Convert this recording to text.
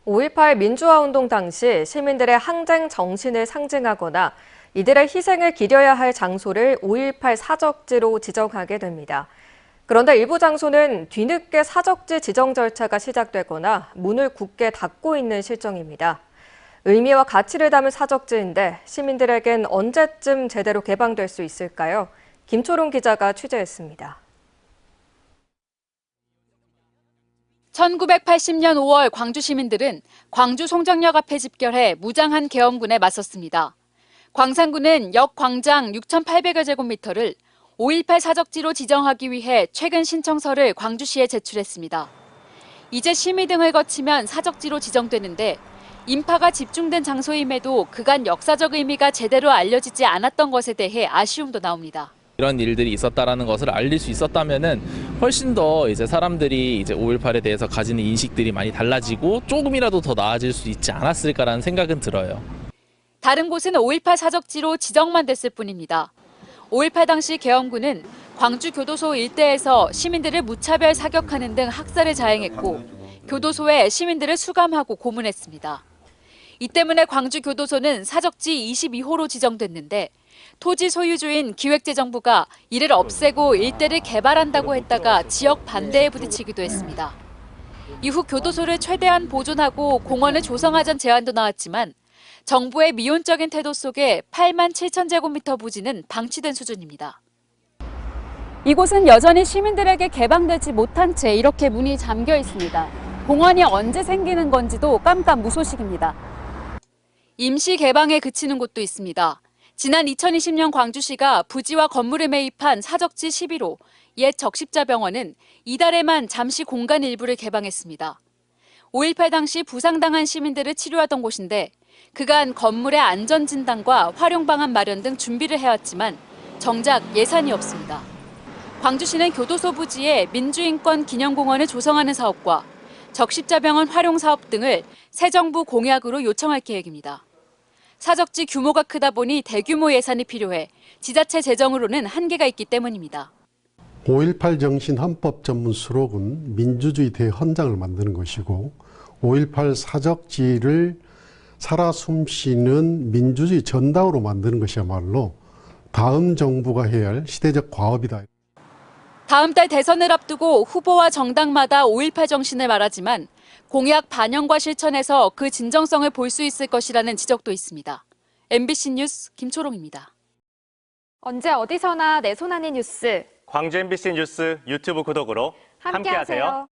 5.18 민주화운동 당시 시민들의 항쟁 정신을 상징하거나 이들의 희생을 기려야 할 장소를 5.18 사적지로 지정하게 됩니다. 그런데 일부 장소는 뒤늦게 사적지 지정 절차가 시작되거나 문을 굳게 닫고 있는 실정입니다. 의미와 가치를 담은 사적지인데 시민들에겐 언제쯤 제대로 개방될 수 있을까요? 김초롱 기자가 취재했습니다. 1980년 5월 광주 시민들은 광주 송정역 앞에 집결해 무장한 계엄군에 맞섰습니다. 광산군은 역 광장 6,800여 제곱미터를 5.18 사적지로 지정하기 위해 최근 신청서를 광주시에 제출했습니다. 이제 심의 등을 거치면 사적지로 지정되는데 인파가 집중된 장소임에도 그간 역사적 의미가 제대로 알려지지 않았던 것에 대해 아쉬움도 나옵니다. 이런 일들이 있었다라는 것을 알릴 수 있었다면은 훨씬 더 이제 사람들이 이제 5.18에 대해서 가지는 인식들이 많이 달라지고 조금이라도 더 나아질 수 있지 않았을까라는 생각은 들어요. 다른 곳은 5.18 사적지로 지정만 됐을 뿐입니다. 5.18 당시 계엄군은 광주 교도소 일대에서 시민들을 무차별 사격하는 등 학살을 자행했고 교도소에 시민들을 수감하고 고문했습니다. 이 때문에 광주 교도소는 사적지 22호로 지정됐는데 토지 소유주인 기획재정부가 이를 없애고 일대를 개발한다고 했다가 지역 반대에 부딪히기도 했습니다. 이후 교도소를 최대한 보존하고 공원을 조성하자는 제안도 나왔지만 정부의 미온적인 태도 속에 8만 7천 제곱미터 부지는 방치된 수준입니다. 이곳은 여전히 시민들에게 개방되지 못한 채 이렇게 문이 잠겨 있습니다. 공원이 언제 생기는 건지도 깜깜무소식입니다. 임시 개방에 그치는 곳도 있습니다. 지난 2020년 광주시가 부지와 건물을 매입한 사적지 11호 옛 적십자병원은 이달에만 잠시 공간 일부를 개방했습니다. 5.18 당시 부상당한 시민들을 치료하던 곳인데 그간 건물의 안전진단과 활용 방안 마련 등 준비를 해왔지만 정작 예산이 없습니다. 광주시는 교도소 부지에 민주인권 기념공원을 조성하는 사업과 적십자병원 활용 사업 등을 새 정부 공약으로 요청할 계획입니다. 사적지 규모가 크다 보니 대규모 예산이 필요해 지자체 재정으로는 한계가 있기 때문입니다. 5.18 정신 헌법 전문 수록은 민주주의 대헌장을 만드는 것이고 5.18 사적지를 살아 숨쉬는 민주주의 전당으로 만드는 것이야말로 다음 정부가 해야 할 시대적 과업이다. 다음 달 대선을 앞두고 후보와 정당마다 5.18 정신을 말하지만 공약 반영과 실천에서 그 진정성을 볼 수 있을 것이라는 지적도 있습니다. MBC 뉴스 김초롱입니다. 언제 어디서나 내 손 안의 뉴스. 광주 MBC 뉴스 유튜브 구독으로 함께하세요.